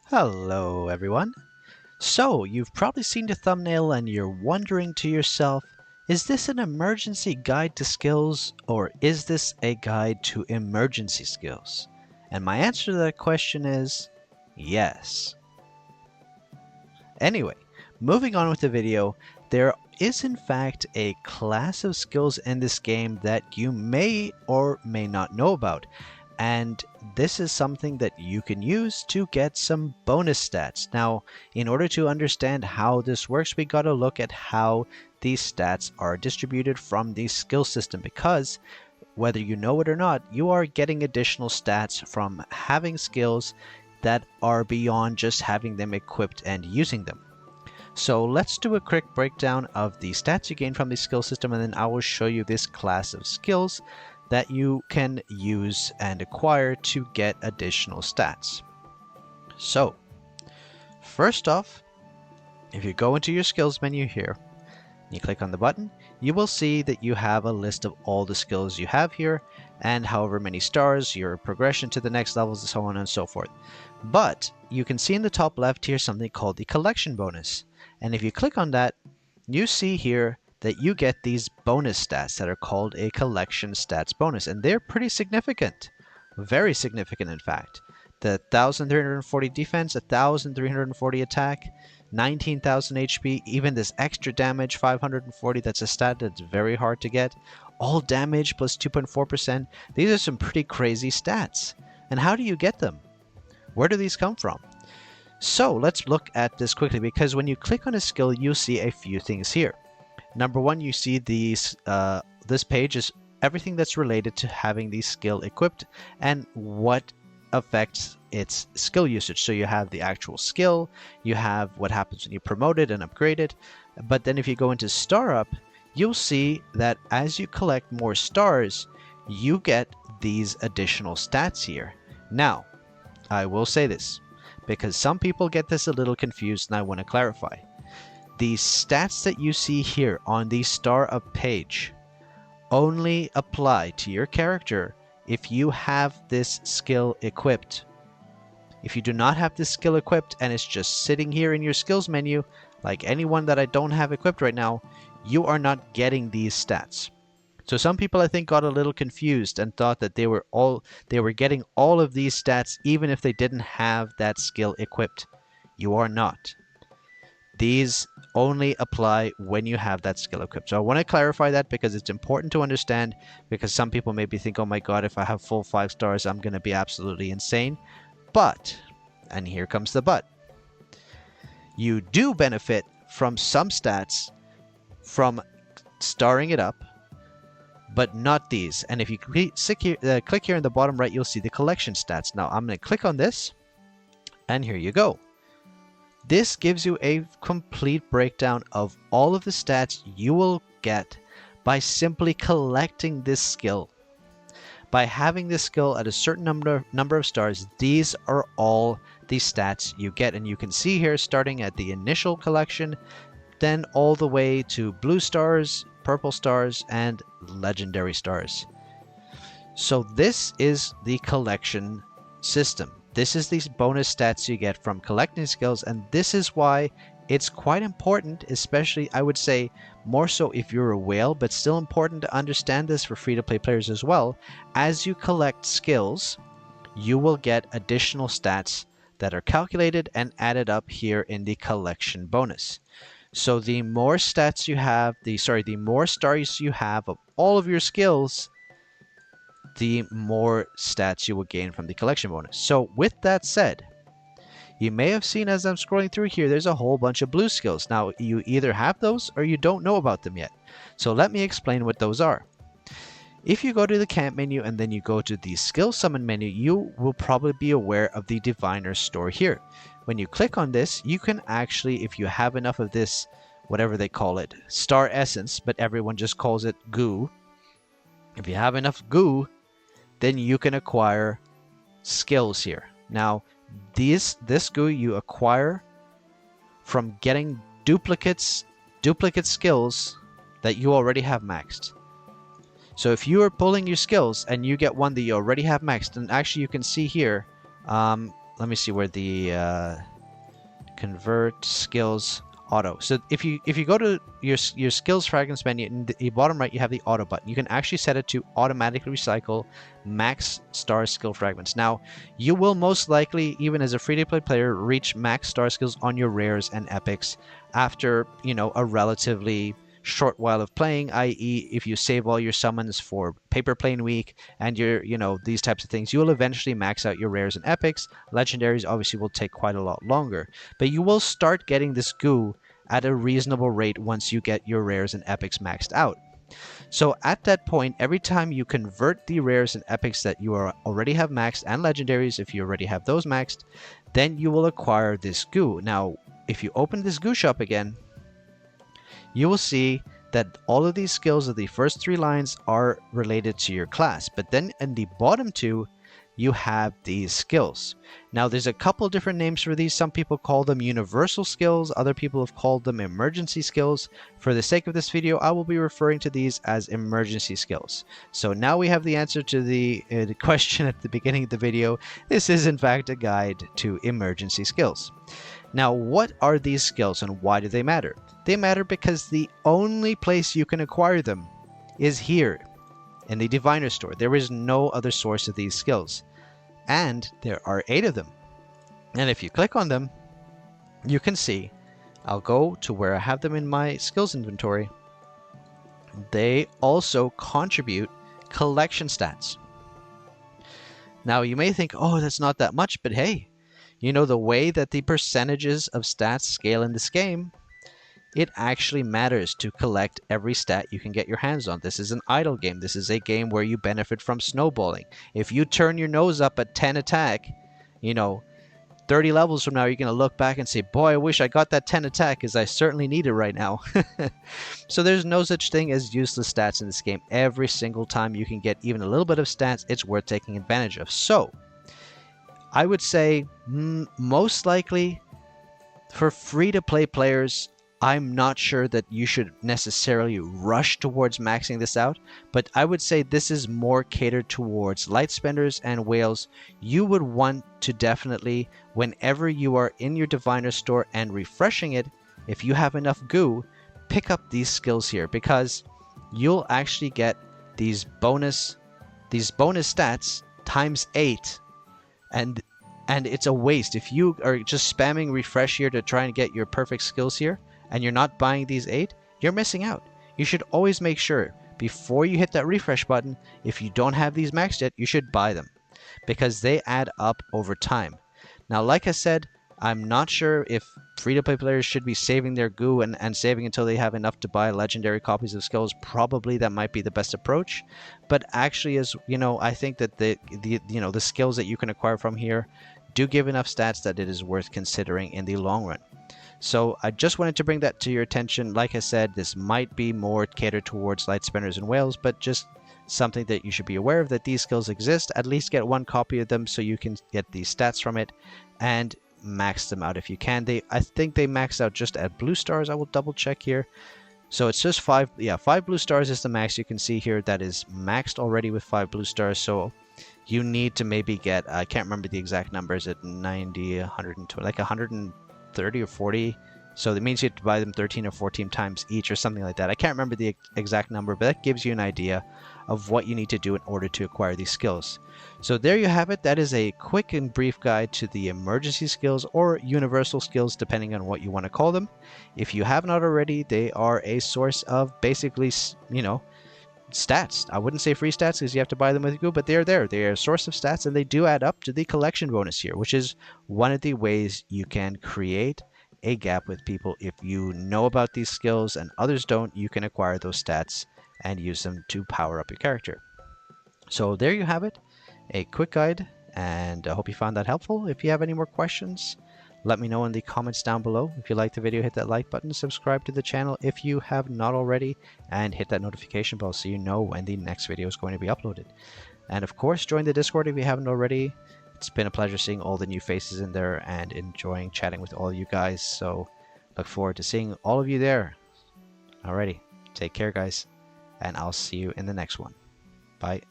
Hello, everyone. So, you've probably seen the thumbnail and you're wondering to yourself, is this an emergency guide to skills or is this a guide to emergency skills? And my answer to that question is yes. Anyway, moving on with the video, there is in fact a class of skills in this game that you may or may not know about. And this is something that you can use to get some bonus stats. Now, in order to understand how this works, we got to look at how these stats are distributed from the skill system, because whether you know it or not, you are getting additional stats from having skills that are beyond just having them equipped and using them. So let's do a quick breakdown of the stats you gain from the skill system, and then I will show you this class of skills that you can use and acquire to get additional stats. So, first off, if you go into your skills menu here, you click on the button, you will see that you have a list of all the skills you have here and however many stars, your progression to the next levels, and so on and so forth. But you can see in the top left here something called the collection bonus. And if you click on that, you see here that you get these bonus stats that are called a collection stats bonus, and they're pretty significant. Very significant, in fact. The 1,340 defense, 1,340 attack, 19,000 HP, even this extra damage, 540, that's a stat that's very hard to get. All damage plus 2.4%. These are some pretty crazy stats. And how do you get them? Where do these come from? So let's look at this quickly, because when you click on a skill, you'll see a few things here. Number one, you see these. This page is everything that's related to having the skill equipped and what affects its skill usage. So you have the actual skill, you have what happens when you promote it and upgrade it. But then if you go into Star Up, you'll see that as you collect more stars, you get these additional stats here. Now, I will say this, because some people get this a little confused and I want to clarify. The stats that you see here on the Star Up page only apply to your character if you have this skill equipped. If you do not have this skill equipped and it's just sitting here in your skills menu, like anyone that I don't have equipped right now, you are not getting these stats. So some people, I think, got a little confused and thought that they were getting all of these stats even if they didn't have that skill equipped. You are not. These only apply when you have that skill equipped. So I want to clarify that because it's important to understand, because some people maybe think, oh my god, if I have full 5 stars, I'm going to be absolutely insane. But, and here comes the but, you do benefit from some stats from starring it up, but not these. And if you click here in the bottom right, you'll see the collection stats. Now I'm going to click on this, and here you go. This gives you a complete breakdown of all of the stats you will get by simply collecting this skill. By having this skill at a certain number of stars, these are all the stats you get. And you can see here, starting at the initial collection, then all the way to blue stars, purple stars, and legendary stars. So this is the collection system. This is these bonus stats you get from collecting skills, and this is why it's quite important, especially I would say more so if you're a whale, but still important to understand this for free-to-play players as well. As you collect skills, you will get additional stats that are calculated and added up here in the collection bonus. So the more stats you have, the more stars you have of all of your skills, the more stats you will gain from the collection bonus. So with that said, you may have seen as I'm scrolling through here, there's a whole bunch of blue skills. Now, you either have those or you don't know about them yet. So let me explain what those are. If you go to the camp menu and then you go to the skill summon menu, you will probably be aware of the diviner store here. When you click on this, you can actually, if you have enough of this, whatever they call it, star essence, but everyone just calls it goo. If you have enough goo, then you can acquire skills here. Now, this goo you acquire from getting duplicate skills that you already have maxed. So if you are pulling your skills and you get one that you already have maxed, and actually you can see here, let me see where the convert skills auto. So if you go to your skills fragments menu, in the bottom right you have the auto button. You can actually set it to automatically recycle max star skill fragments. Now you will most likely, even as a free-to-play player, reach max star skills on your rares and epics after, you know, a relatively short while of playing, i.e. if you save all your summons for paper plane week and you know, these types of things, you will eventually max out your rares and epics. Legendaries obviously will take quite a lot longer, but you will start getting this goo at a reasonable rate once you get your rares and epics maxed out. So at that point, every time you convert the rares and epics that you already have maxed, and legendaries if you already have those maxed, then you will acquire this goo. Now if you open this goo shop again, you will see that all of these skills of the first 3 lines are related to your class, but then in the bottom 2 you have these skills. Now there's a couple different names for these. Some people call them universal skills, other people have called them emergency skills. For the sake of this video, I will be referring to these as emergency skills. So now we have the answer to the question at the beginning of the video. This is in fact a guide to emergency skills. Now, what are these skills and why do they matter? They matter because the only place you can acquire them is here in the Diviner store. There is no other source of these skills. And there are 8 of them. And if you click on them, you can see, I'll go to where I have them in my skills inventory. They also contribute collection stats. Now you may think, oh, that's not that much, but hey, you know, the way that the percentages of stats scale in this game, it actually matters to collect every stat you can get your hands on. This is an idle game. This is a game where you benefit from snowballing. If you turn your nose up at 10 attack, you know, 30 levels from now, you're going to look back and say, boy, I wish I got that 10 attack because I certainly need it right now. So there's no such thing as useless stats in this game. Every single time you can get even a little bit of stats, it's worth taking advantage of. So I would say most likely for free-to-play players, I'm not sure that you should necessarily rush towards maxing this out, but I would say this is more catered towards light spenders and whales. You would want to definitely, whenever you are in your Diviner store and refreshing it, if you have enough goo, pick up these skills here, because you'll actually get these bonus stats times 8. And it's a waste. If you are just spamming refresh here to try and get your perfect skills here, and you're not buying these 8, you're missing out. You should always make sure, before you hit that refresh button, if you don't have these maxed yet, you should buy them, because they add up over time. Now, like I said, I'm not sure if free-to-play players should be saving their goo and saving until they have enough to buy legendary copies of skills. Probably that might be the best approach. But actually, as you know, I think that the skills that you can acquire from here do give enough stats that it is worth considering in the long run. So I just wanted to bring that to your attention. Like I said, this might be more catered towards light spenders and whales, but just something that you should be aware of, that these skills exist. At least get 1 copy of them so you can get these stats from it and max them out if you can. I think they max out just at blue stars. I will double check here. So it's just 5 blue stars is the max. You can see here that is maxed already with 5 blue stars. So you need to maybe get, I can't remember the exact numbers, at 90, 120, like 130 or 40. So that means you have to buy them 13 or 14 times each or something like that. I can't remember the exact number, but that gives you an idea of what you need to do in order to acquire these skills. So there you have it. That is a quick and brief guide to the emergency skills or universal skills, depending on what you want to call them. If you have not already, they are a source of basically, you know, stats. I wouldn't say free stats because you have to buy them with Goo, but they're there. They are a source of stats, and they do add up to the collection bonus here, which is one of the ways you can create a gap with people. If you know about these skills and others don't, you can acquire those stats and use them to power up your character. So there you have it, a quick guide, and I hope you found that helpful. If you have any more questions, let me know in the comments down below. If you liked the video, hit that like button, subscribe to the channel if you have not already, and hit that notification bell so you know when the next video is going to be uploaded. And of course, join the Discord if you haven't already. It's been a pleasure seeing all the new faces in there and enjoying chatting with all you guys. So look forward to seeing all of you there. Alrighty, take care guys, and I'll see you in the next one. Bye.